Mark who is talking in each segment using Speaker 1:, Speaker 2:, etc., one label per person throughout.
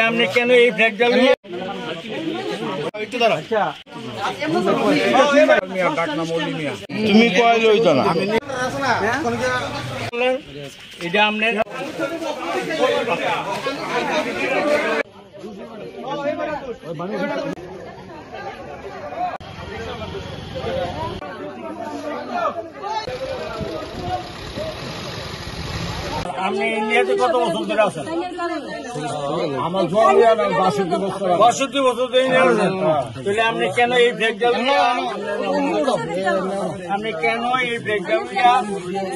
Speaker 1: আপনি কেন এই ফ্ল্যাগ জ্বালিয়ে তুমি কয় লইত না এটা আপনার আপনি ইন্ডিয়াতে কত বছর ধরে আছেন? আমার 62 বছর ধরে তাহলে আপনি কেন এই ফ্ল্যাগ জ্বালিয়ে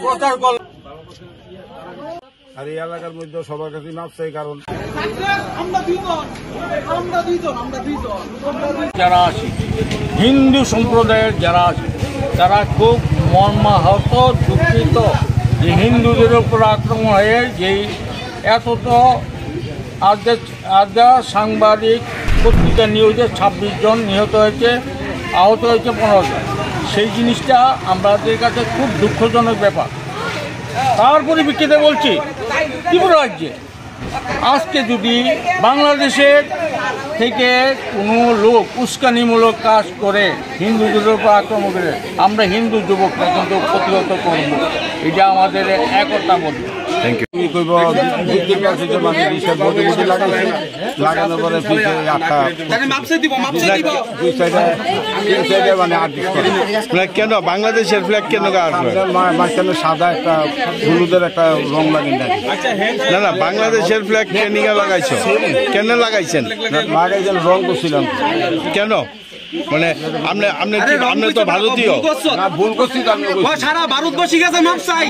Speaker 1: প্রচার করলেন?
Speaker 2: আর এই এলাকার মধ্যে সবার কাছে মাপ চাই, কারণ
Speaker 1: যারা আছে হিন্দু সম্প্রদায়ের যারা আছে তারা খুব মর্মাহত, দুঃখিত যে হিন্দুদের উপর আক্রমণ হয়ে যেই এত আজ সাংবাদিক পত্রিকা নিউজে 26 জন নিহত হয়েছে, আহত হয়েছে 15 জন। সেই জিনিসটা আমাদের কাছে খুব দুঃখজনক ব্যাপার। তার পরিপ্রেক্ষিতে বলছি, ত্রিপুরা রাজ্যে আজকে যদি বাংলাদেশের থেকে কোনো লোক উস্কানিমূলক কাজ করে হিন্দুদের উপর আক্রমণ করে, আমরা হিন্দু যুবকরা কিন্তু প্রতিহত করব, এটা আমাদের একতা বলব।
Speaker 2: Thank you. লাগানোর পরে
Speaker 1: কেন বাংলাদেশের ফ্ল্যাগ কেন
Speaker 2: মাঝখানে সাদা একটা হলুদের একটা রং লাগে
Speaker 1: না না, বাংলাদেশের ফ্ল্যাগ কেন লাগাইছো? কেন লাগাইছেন?
Speaker 2: লাগাইছেন রং করছিলাম।
Speaker 1: কেন মানে আপনি তো ভারতীয়।
Speaker 2: ভুল করছি,
Speaker 3: সারা ভারতবর্ষী গেছে মাপ চাই।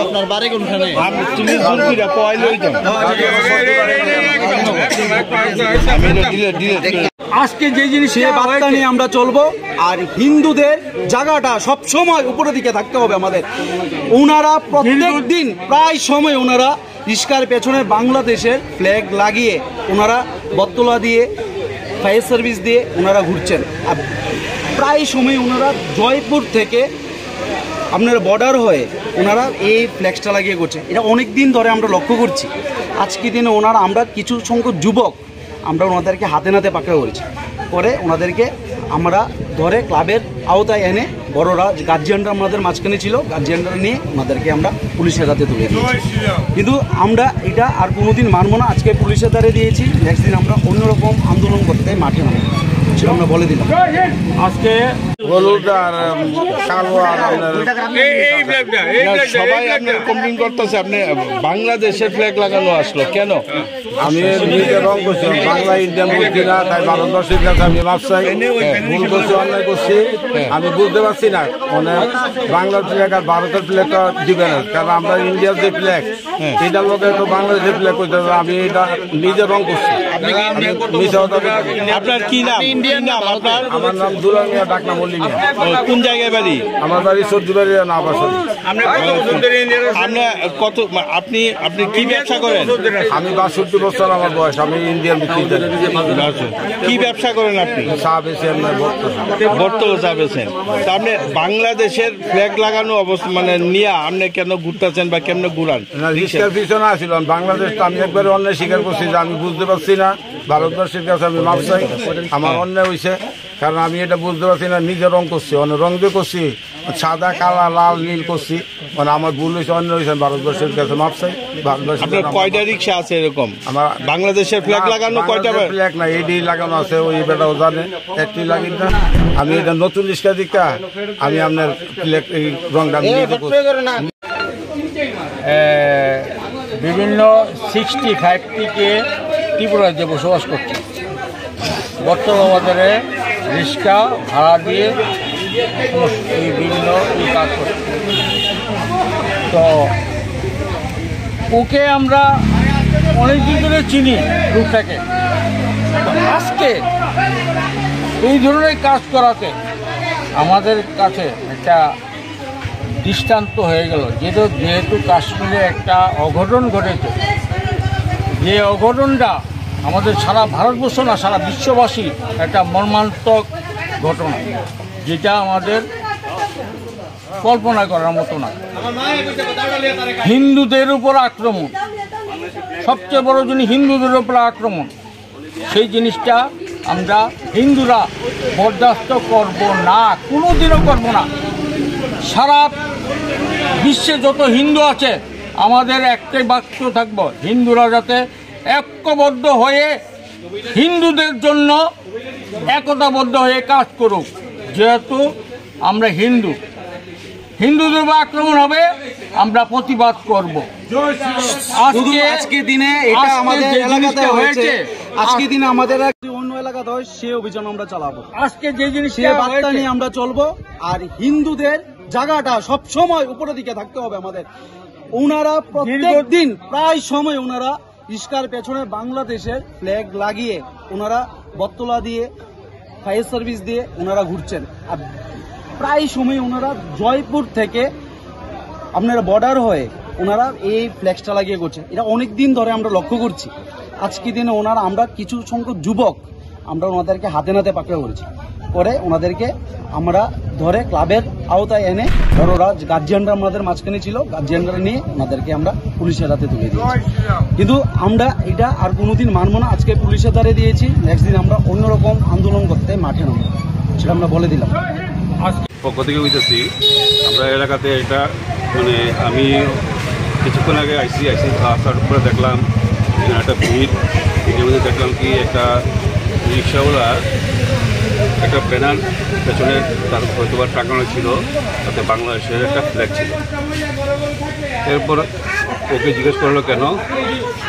Speaker 2: আপনার বাড়ি কোনখানে?
Speaker 1: তুমি
Speaker 3: আজকে যে জিনিস বার্তা নিয়ে আমরা চলবো, আর হিন্দুদের জায়গাটা সব সময় উপরের দিকে থাকতে হবে আমাদের। ওনারা প্রত্যেক দিন প্রায় সময় ওনারা রিস্কার পেছনে বাংলাদেশের ফ্ল্যাগ লাগিয়ে ওনারা বটতলা দিয়ে ফায়ার সার্ভিস দিয়ে ওনারা ঘুরছেন। আর প্রায় সময় ওনারা জয়পুর থেকে আপনার বর্ডার হয়ে ওনারা এই ফ্ল্যাগসটা লাগিয়ে করছে। এটা অনেক দিন ধরে আমরা লক্ষ্য করছি। আজকে দিনে ওনারা আমরা কিছু সংখ্যক যুবক আমরা ওনাদেরকে হাতে নাতে পাকড়াও করেছি, পরে ওনাদেরকে আমরা ধরে ক্লাবের আওতায় এনে বড়রা গার্জিয়ানরা আমাদের মাঝখানে ছিল, গার্জিয়ানরা নিয়ে ওনাদেরকে আমরা পুলিশের হাতে তুলে দিয়েছি। কিন্তু আমরা এটা আর কোনোদিন মানব না। আজকে পুলিশের দ্বারে দিয়েছি, নেক্সট দিন আমরা অন্যরকম আন্দোলন করতে মাঠে নামব, সেটা আমরা বলে দিলাম।
Speaker 1: আজকে
Speaker 2: হলুদ আর কালো আর
Speaker 1: সবাই আপনার কমপ্লেন করতেছে আপনি বাংলাদেশের ফ্ল্যাগ লাগানো আসলো কেন?
Speaker 2: আমি নিজে রং করছি, বাংলা ইন্ডিয়ান বুঝছি না, তাই ভারতবর্ষের কাছে আমি মাপ চাই। ভুল করছি, অন্যায় করছি, আমি বুঝতে পারছি না। মানে বাংলার ফ্ল্যাগ আর ভারতের ফ্ল্যাগটা ডিফারেন্স, কারণ আমরা ইন্ডিয়ার যে ফ্ল্যাগ এটার লোকের তো বাংলাদেশের ফ্ল্যাগ করতে হবে। আমি এটা নিজে রং করছি।
Speaker 1: আপনার কি নাম?
Speaker 2: আমার নাম দুলাল মিয়া, ডাকনা মল্লি মিয়া।
Speaker 1: কোন জায়গায় বাড়ি?
Speaker 2: আমার বাড়ি সর্দিবাড়ি না বাসন।
Speaker 1: আপনি কি ব্যবসা করেন?
Speaker 2: আমি 62 বছর আমার বয়স। আমি ইন্ডিয়ান
Speaker 1: কি ব্যবসা করেন আপনি?
Speaker 2: চা বেছেন,
Speaker 1: বর্তল চা বেছেন। তা আপনি বাংলাদেশের ফ্ল্যাগ লাগানো অবস্থা মানে নিয়ে আপনি কেন ঘুরতেছেন বা কেমন ঘুরান?
Speaker 2: রিস্কার পিছনে আসছিলাম। বাংলাদেশটা আমি একবারে অন্যায় স্বীকার করছি যে আমি বুঝতে পারছি না। ভারতবর্ষের কাছে আমি মাপ চাই, আমার অন্যায় হয়েছে, কারণ আমি এটা বুঝতে পারছি না। নিজে রং করছি, অনেক রং দিয়ে করছি, সাদা কালা লাল নীল করছি, মানে আমার ভুল হয়েছে, অন্য হয়েছে। ভারতবর্ষের কাছে মাপ চাই।
Speaker 1: আপনার কয়টা রিক্সা আছে এরকম
Speaker 2: আমার
Speaker 1: বাংলাদেশের ফ্ল্যাগ লাগানো? কয়টা
Speaker 2: ফ্ল্যাগ না, এডি লাগানো আছে, ওই বেটাও জানে, একটি লাগি না। আমি এটা নতুন রিক্সা দিকা আমি আপনার ফ্ল্যাগ এই রংটা
Speaker 1: বিভিন্ন 65 থেকে ত্রিপুরা রাজ্যে বসবাস করছে। বর্তমান বাজারে রিক্সা ভাড়া দিয়ে এই বিভিন্ন কাজ করছে। তো ওকে আমরা অনেকদিন ধরে চিনি লোকটাকে। আজকে এই ধরনের কাজ করাতে আমাদের কাছে একটা দৃষ্টান্ত হয়ে গেল, যেহেতু কাশ্মীরে একটা অঘটন ঘটেছে, যে অঘটনটা আমাদের সারা ভারতবর্ষ না, সারা বিশ্ববাসী একটা মর্মান্তিক ঘটনা, যেটা আমাদের কল্পনা করার মতো না। হিন্দুদের উপর আক্রমণ, সবচেয়ে বড় জিনিস হিন্দুদের উপর আক্রমণ, সেই জিনিসটা আমরা হিন্দুরা বরদাস্ত করব না, কোনোদিনও করব না। সারা বিশ্বে যত হিন্দু আছে আমাদের একটাই বাক্য থাকবো, হিন্দুরা যাতে ঐক্যবদ্ধ হয়ে হিন্দুদের জন্য একতাবদ্ধ হয়ে কাজ করুক। যেহেতু আমরা হিন্দু, হিন্দুদের উপর আক্রমণ হবে, আমরা প্রতিবাদ করব।
Speaker 3: আজকে দিনে এটা আমাদের এলাকাতে হয়েছে, আজকে দিনে আমাদের অন্য এলাকাতে হয়, সে অভিযান আমরা চালাবো।
Speaker 1: আজকে যে জিনিসটা
Speaker 3: সে বার্তা নিয়ে আমরা চলবো। আর হিন্দুদের জায়গাটা সব সময় উপরের দিকে থাকতে হবে আমাদের। ওনারা প্রত্যেক দিন প্রায় সময় ওনারা রিস্কার পেছনে বাংলাদেশের ফ্ল্যাগ লাগিয়ে ওনারা বটতলা দিয়ে ফায়ার সার্ভিস দিয়ে ওনারা ঘুরছেন। আর প্রায় সময় ওনারা জয়পুর থেকে আপনারা বর্ডার হয়ে ওনারা এই ফ্ল্যাগটা লাগিয়ে করছে। এটা অনেক দিন ধরে আমরা লক্ষ্য করছি। আজকে দিনে ওনারা, আমরা কিছু সংখ্যক যুবক আমরা ওনাদেরকে হাতে নাতে পাকড়ে করেছি, করে ওনাদেরকে আমরা ধরে ক্লাবের আওতায় এনে, ধর ওরা গার্জিয়ানরা আমাদের মাঝখানে ছিল, গার্জিয়ানরা নিয়ে ওনাদেরকে আমরা পুলিশের হাতে তুলে দিয়েছি। কিন্তু আমরা এটা আর কোনোদিন মানবো না। আজকে পুলিশের দ্বারে দিয়েছি, নেক্সট দিন আমরা অন্যরকম আন্দোলন করতে মাঠে নামবো, সেটা আমরা বলে দিলাম।
Speaker 4: পক্ষ থেকে হইতেছি আমরা এলাকাতে এটা মানে আমি কিছুক্ষণ আগে আসার পরে দেখলাম একটা ভিড়, এর মধ্যে দেখলাম কি একটা রিক্সাওয়ালার একটা ব্যানার পেছনে তার হয়তো টাঙানো ছিল, তাতে বাংলাদেশের একটা ফ্ল্যাগ ছিল। এরপর ওকে জিজ্ঞেস করলো কেন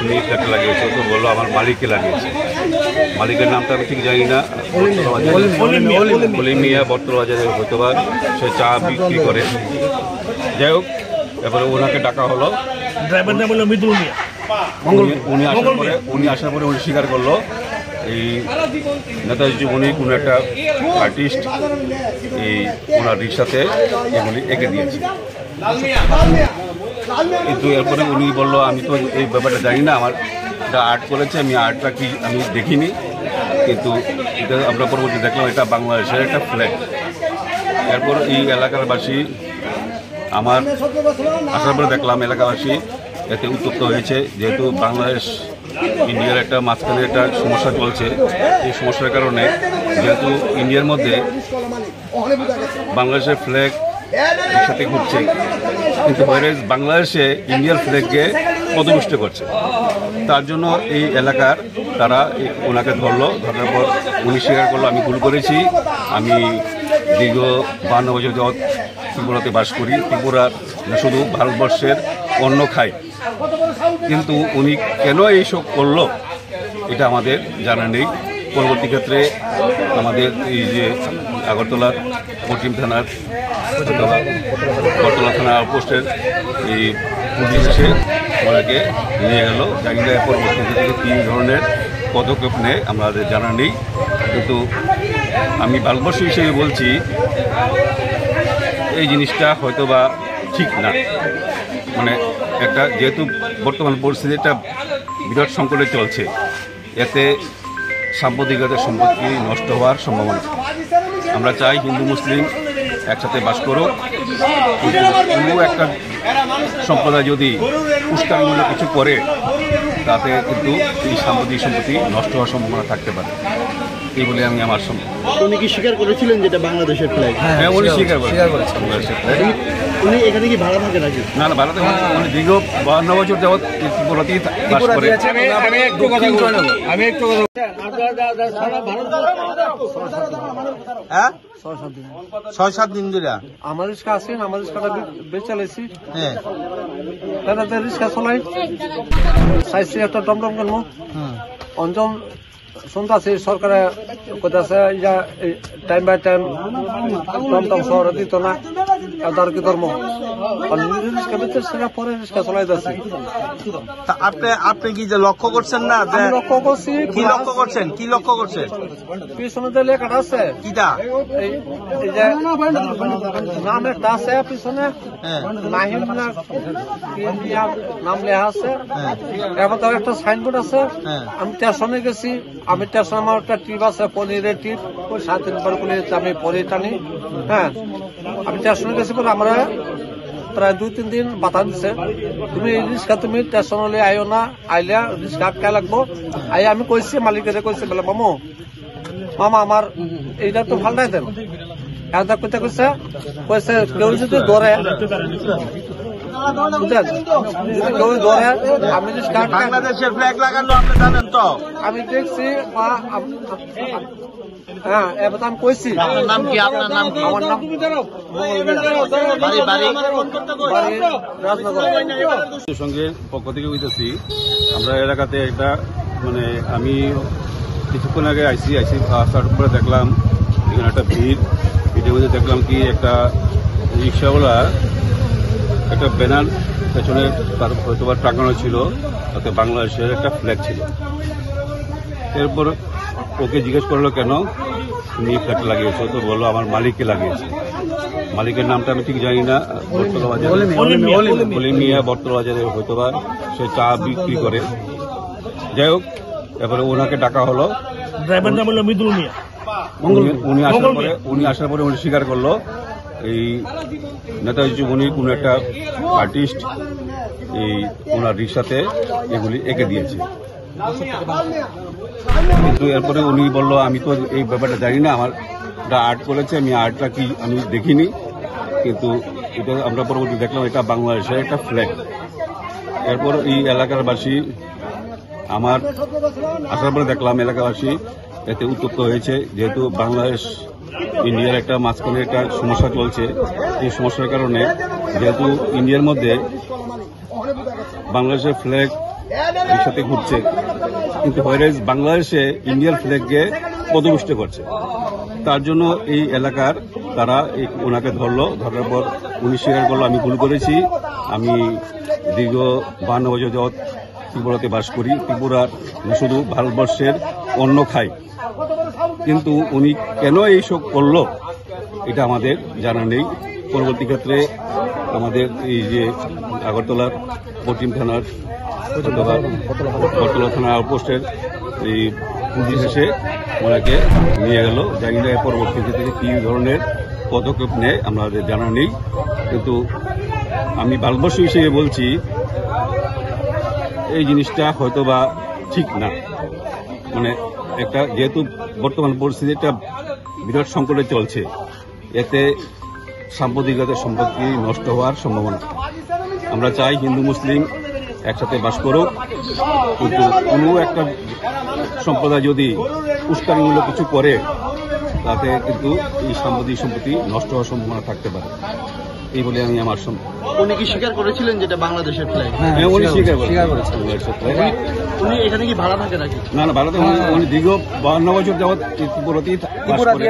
Speaker 4: উনি ফ্ল্যাগটা লাগিয়েছে, তো বললো আমার মালিককে লাগিয়েছে। মালিকের নামটা আমি ঠিক জানি না, বলিম মিয়া, বটতলা বাজারে হয়তো বা সে চা বিক্রি করে। যাই হোক, এরপরে ওনাকে ডাকা হলো,
Speaker 5: ড্রাইভার নাম হলো মৃদুল মিয়া।
Speaker 4: উনি আসার পরে উনি স্বীকার করলো এই নেতাজি উনি কোনো একটা আর্টিস্ট এই ওনার রিক্সাতে এগুলি এঁকে দিয়েছে। কিন্তু এরপরে উনি বললো আমি তো এই ব্যাপারটা জানি না, আমার এটা আর্ট করেছে, আমি আর্টটা কি আমি দেখিনি। কিন্তু এটা আমরা পরবর্তী দেখলাম এটা বাংলাদেশের একটা ফ্ল্যাগ। এরপর এই এলাকারবাসী, আমার আসার পরে দেখলাম এলাকাবাসী এতে উত্তপ্ত হয়েছে, যেহেতু বাংলাদেশ ইন্ডিয়ার একটা মাঝখানে একটা সমস্যা চলছে। এই সমস্যার কারণে যেহেতু ইন্ডিয়ার মধ্যে বাংলাদেশের ফ্ল্যাগ একসাথে ঘুরছে, কিন্তু বাংলাদেশে ইন্ডিয়ার ফ্ল্যাগকে পদপুষ্ট করছে। তার জন্য এই এলাকার তারা ওনাকে ধরলো, ধরার পর উনি স্বীকার করলো আমি ভুল করেছি, আমি দীর্ঘ 52 বছর যাবৎ ত্রিপুরাতে বাস করি, ত্রিপুরার শুধু ভারতবর্ষের অন্ন খাই। কিন্তু উনি কেন এইসব করলো এটা আমাদের জানা নেই। পরবর্তী ক্ষেত্রে আমাদের এই যে আগরতলা পশ্চিম থানার বটতলা থানা আউটপোস্টের এই পুলিশ এসে ওনাকে নিয়ে গেল, জানি না পরবর্তী ক্ষেত্রে কী ধরনের পদক্ষেপ নেয় আমাদের জানা নেই। কিন্তু আমি ভারতবর্ষ হিসেবে বলছি এই জিনিসটা হয়তো বা ঠিক না। মানে একটা যেহেতু বর্তমান পরিস্থিতিটা বিরাট সংকটে চলছে, এতে সাম্প্রদায়িকতার সম্পত্তি নষ্ট হওয়ার সম্ভাবনা। আমরা চাই হিন্দু মুসলিম একসাথে বাস করুক, কোনো একটা সম্প্রদায় যদি উস্কানিমূলক কিছু করে তাতে কিন্তু এই সাম্প্রদায়িক সম্পত্তি নষ্ট হওয়ার সম্ভাবনা থাকতে পারে। এই বলে আমি আমার
Speaker 5: উনি কি স্বীকার করেছিলেন যেটা বাংলাদেশের ফ্ল্যাগ?
Speaker 4: হ্যাঁ, উনি স্বীকার করেছেন বাংলাদেশের ফ্ল্যাগ।
Speaker 5: উনি এখানে কি ভাড়া থাকে নাকি?
Speaker 4: না না, ভারতে উনি দীর্ঘ 52 বছর যাবৎ ত্রিপুরাতেই বাস করে।
Speaker 1: আমি একটু কথা
Speaker 2: হ্যাঁ 6-7 দিন ধরে
Speaker 6: আমার রিক্সা আছে, আমার রিক্সাটা বেচালেছি।
Speaker 2: হ্যাঁ,
Speaker 6: তারা রিক্সা চলাই চাইছি একটা টমটম কেন অঞ্চল শুনতেছি সরকারে কোথাছে টাইম বাই টাইম টমটম শহরে দিত না তার কি ধর্ম রিক্সা বেচে সেটা পরে রিক্সা চলাই যাচ্ছে।
Speaker 3: তা আপনি কি যে লক্ষ্য করছেন না যে
Speaker 6: লক্ষ্য করছি
Speaker 3: কি লক্ষ্য করছেন
Speaker 6: পিছনে যে লেখাটা আছে
Speaker 3: কিটা
Speaker 6: এই যে নাম একটা আছে পিছনে নাহিম না নাম লেখা আছে, এবার তার একটা সাইনবোর্ড আছে। আমি স্টেশনে গেছি, আমি স্টেশনে আমার একটা টিপ আছে পনিরের টিপ, 3.5 করে আমি পনির টানি। হ্যাঁ, আমি স্টেশনে গেছি পরে আমরা প্রায় 2-3 দিন বাধা দিচ্ছে, তুমি এই রিক্সা তুমি স্টেশনলে আইও না, আইলে রিক্সা আটকা লাগবো। আই আমি কইছি মালিকের কইছি বলে মামা আমার এইটা তো ভাল নাই দেন এটা কইতে কইছে কেউ যদি ধরে আমি
Speaker 3: বাংলাদেশের ফ্ল্যাগ লাগানো আপনি জানেন তো?
Speaker 6: আমি দেখছি হ্যাঁ, এবার আমি কইছি
Speaker 3: নাম কি? আপনার নাম কি?
Speaker 6: আমার নাম রাজনগর।
Speaker 4: সঙ্গে পক্ষ থেকে হইতেছি আমরা এলাকাতে একটা মানে আমি কিছুক্ষণ আগে আইসি আসার পরে দেখলাম এখানে একটা ভিড়ের মধ্যে দেখলাম কি একটা রিক্সাওয়ালা একটা ব্যানার পেছনে তার হয়তো বা টাঙানো ছিল, তাতে বাংলাদেশের একটা ফ্ল্যাগ ছিল। এরপর ওকে জিজ্ঞেস করলো কেন তুমি ফ্ল্যাগটা লাগিয়েছো, তো বললো আমার মালিককে লাগিয়েছে। মালিকের নামটা আমি ঠিক জানি না, বটতলা বাজারে বলিমিয়া বটতলা বাজারে হয়তো বা সে চা বিক্রি করে। যাই হোক, এবারে ওনাকে ডাকা হলো,
Speaker 5: ড্রাইভার নাম হলো মৃদুল মিয়া।
Speaker 4: উনি আসার পরে উনি স্বীকার করলো এই নেতাজি উনি কোন একটা আর্টিস্ট এই ওনার রিক্সাতে এগুলি এঁকে দিয়েছে। কিন্তু এরপরে উনি বললো আমি তো এই ব্যাপারটা জানি না, আমার আর্ট করেছে, আমি আর্টটা কি আমি দেখিনি, কিন্তু এটা আমরা পরবর্তী দেখলাম এটা বাংলাদেশের একটা ফ্ল্যাগ। এরপর এই এলাকার বাসী আমার আসার পরে দেখলাম এলাকাবাসী এতে উত্তপ্ত হয়েছে, যেহেতু বাংলাদেশ ইন্ডিয়ার একটা মাঝখানে একটা সমস্যা চলছে। এই সমস্যার কারণে যেহেতু ইন্ডিয়ার মধ্যে বাংলাদেশের ফ্ল্যাগ রিক্সাতে ঘুরছে, কিন্তু বাংলাদেশে ইন্ডিয়ার ফ্ল্যাগকে পদপুষ্ট করছে। তার জন্য এই এলাকার তারা ওনাকে ধরার পর উনি স্বীকার করলো আমি ভুল করেছি, আমি দীর্ঘ 52 বছর যাবৎ ত্রিপুরাতে বাস করি, ত্রিপুরার শুধু ভারতবর্ষের অন্ন খাই, কিন্তু উনি কেন এইসব করলো এটা আমাদের জানা নেই। পরবর্তী ক্ষেত্রে আমাদের এই যে আগরতলার পশ্চিম থানার বটতলা থানা আউটপোস্টের এই পুলিশ এসে ওনাকে নিয়ে গেল, জানি না পরবর্তী ক্ষেত্রে কি ধরনের পদক্ষেপ নেয় আমাদের জানা নেই। কিন্তু আমি ভারতবর্ষ হিসেবে বলছি এই জিনিসটা হয়তো বা ঠিক না। মানে একটা যেহেতু বর্তমান পরিস্থিতি একটা বিরাট সংকটে চলছে, এতে সাম্প্রদায়িকতার সম্পত্তি নষ্ট হওয়ার সম্ভাবনা। আমরা চাই হিন্দু মুসলিম একসাথে বাস করুক, কিন্তু কোনো একটা সম্প্রদায় যদি উস্কানিমূলক কিছু করে তাতে কিন্তু এই সাম্প্রদায়িক সম্পত্তি নষ্ট হওয়ার সম্ভাবনা থাকতে পারে, এই বলে আমি আমার
Speaker 5: উনি কি স্বীকার করেছিলেন যেটা বাংলাদেশের ফ্ল্যাগ?
Speaker 4: উনি স্বীকার করেছেন।
Speaker 5: উনি এখানে কি ভাড়া থাকে নাকি?
Speaker 4: না, ভারতে উনি দীর্ঘ 52 বছর যাবৎ ত্রিপুরাতেই বাস করে।